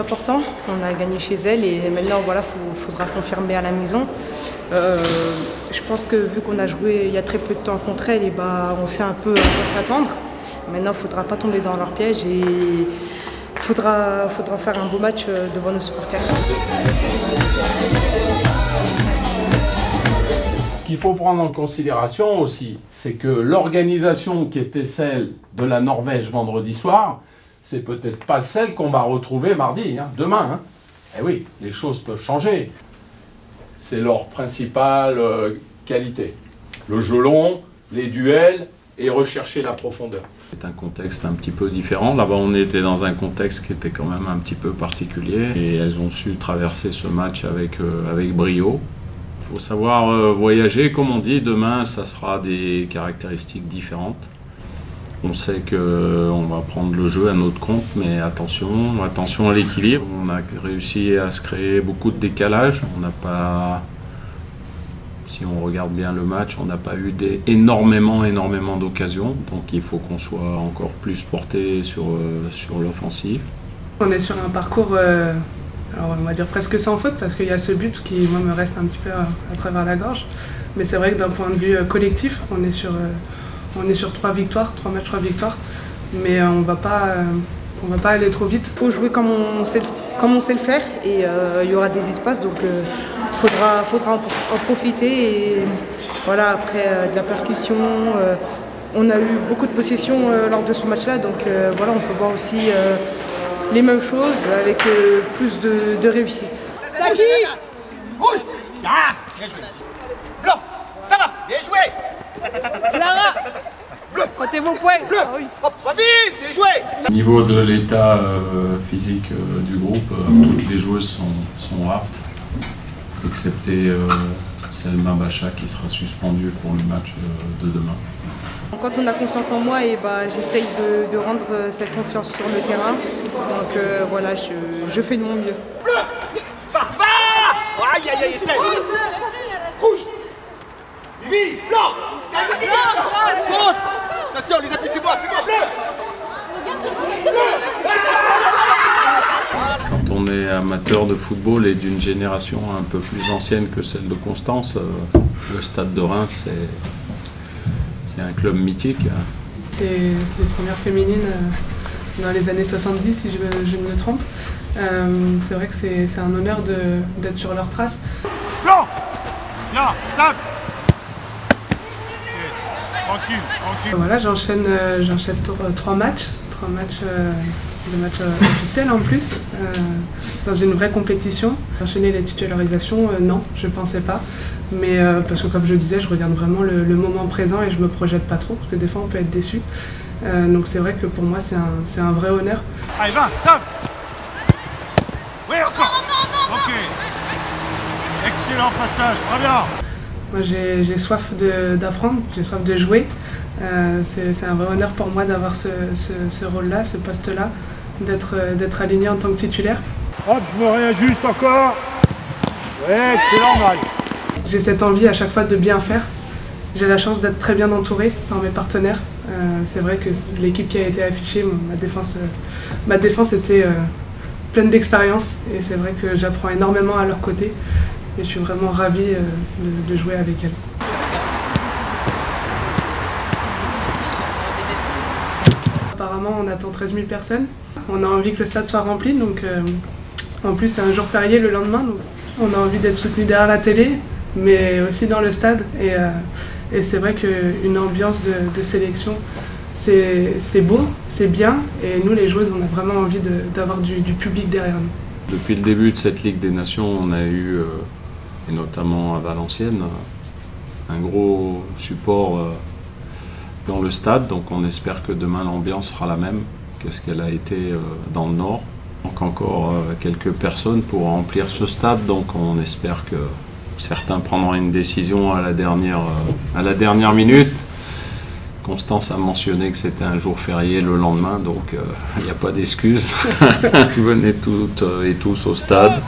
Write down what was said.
important. On a gagné chez elle et maintenant voilà, faudra confirmer à la maison. Je pense que vu qu'on a joué il y a très peu de temps contre elle, et on sait un peu à quoi s'attendre. Maintenant, il ne faudra pas tomber dans leur piège et il faudra faire un beau match devant nos supporters. Ce qu'il faut prendre en considération aussi, c'est que l'organisation qui était celle de la Norvège vendredi soir, c'est peut-être pas celle qu'on va retrouver mardi, demain. Eh oui, les choses peuvent changer. C'est leur principale qualité. Le jeu long, les duels et rechercher la profondeur. C'est un contexte un petit peu différent. Là-bas, on était dans un contexte qui était quand même un petit peu particulier. Et elles ont su traverser ce match avec brio. Il faut savoir voyager, comme on dit. Demain, ça sera des caractéristiques différentes. On sait qu'on va prendre le jeu à notre compte, mais attention à l'équilibre. On a réussi à se créer beaucoup de décalage. On n'a pas, si on regarde bien le match, on n'a pas eu énormément d'occasions. Donc il faut qu'on soit encore plus porté sur l'offensive. On est sur un parcours, alors on va dire presque sans faute, parce qu'il y a ce but qui moi, me reste un petit peu à travers la gorge. Mais c'est vrai que d'un point de vue collectif, on est sur 3 victoires, 3 matchs, 3 victoires, mais on va pas aller trop vite. Il faut jouer comme on sait le faire et il y aura des espaces, donc il faudra en profiter. Et voilà, après de la percussion, on a eu beaucoup de possession lors de ce match-là, donc voilà, on peut voir aussi les mêmes choses avec plus de réussite. Saki, rouge, ah, bien joué. Blanc, ça va, bien joué. Clara, comptez vos points. Ah oui. Hop, va vite, bien joué. Au niveau de l'état physique du groupe, toutes les joueuses sont aptes, excepté Selma Bacha qui sera suspendue pour le match de demain. Quand on a confiance en moi, j'essaye de rendre cette confiance sur le terrain. Donc voilà, je fais de mon mieux. Bleu, va, aïe, aïe, aïe, Estelle. Rouge, Vivi, blanc. Faute. Attention, les appuis, c'est moi, bleu. Quand on est amateur de football et d'une génération un peu plus ancienne que celle de Constance, le Stade de Reims, c'est un club mythique. C'est les premières féminines dans les années 70, si je ne me trompe. C'est vrai que c'est un honneur d'être sur leurs traces. Blanc. Bien, stable. Tranquille. Voilà, j'enchaîne 3 matchs. 3 matchs, des matchs officiels en plus, dans une vraie compétition. Enchaîner les titularisations, non, je ne pensais pas. Mais parce que comme je disais, je regarde vraiment le moment présent et je ne me projette pas trop, parce que des fois on peut être déçu. Donc c'est vrai que pour moi c'est un vrai honneur. Allez, va, tape. Oui, encore. Ok. Excellent passage, très bien. Moi j'ai soif d'apprendre, j'ai soif de jouer. C'est un vrai honneur pour moi d'avoir ce rôle-là, ce poste-là, d'être aligné en tant que titulaire. Hop, je me réajuste encore. Ouais, excellent, Marie. J'ai cette envie à chaque fois de bien faire. J'ai la chance d'être très bien entourée par mes partenaires. C'est vrai que l'équipe qui a été affichée, ma défense était pleine d'expérience et c'est vrai que j'apprends énormément à leur côté et je suis vraiment ravie de jouer avec elles. Apparemment, on attend 13 000 personnes. On a envie que le stade soit rempli, donc en plus c'est un jour férié le lendemain, donc on a envie d'être soutenu derrière la télé, mais aussi dans le stade. Et c'est vrai qu'une ambiance de sélection, c'est beau, c'est bien, et nous les joueuses, on a vraiment envie d'avoir du public derrière nous. Depuis le début de cette Ligue des Nations, on a eu, et notamment à Valenciennes, un gros support dans le stade, donc on espère que demain l'ambiance sera la même que ce qu'elle a été dans le Nord. Donc encore quelques personnes pour remplir ce stade, donc on espère que certains prendront une décision à la dernière minute. Constance a mentionné que c'était un jour férié le lendemain, donc il n'y a pas d'excuse. Venez toutes et tous au stade.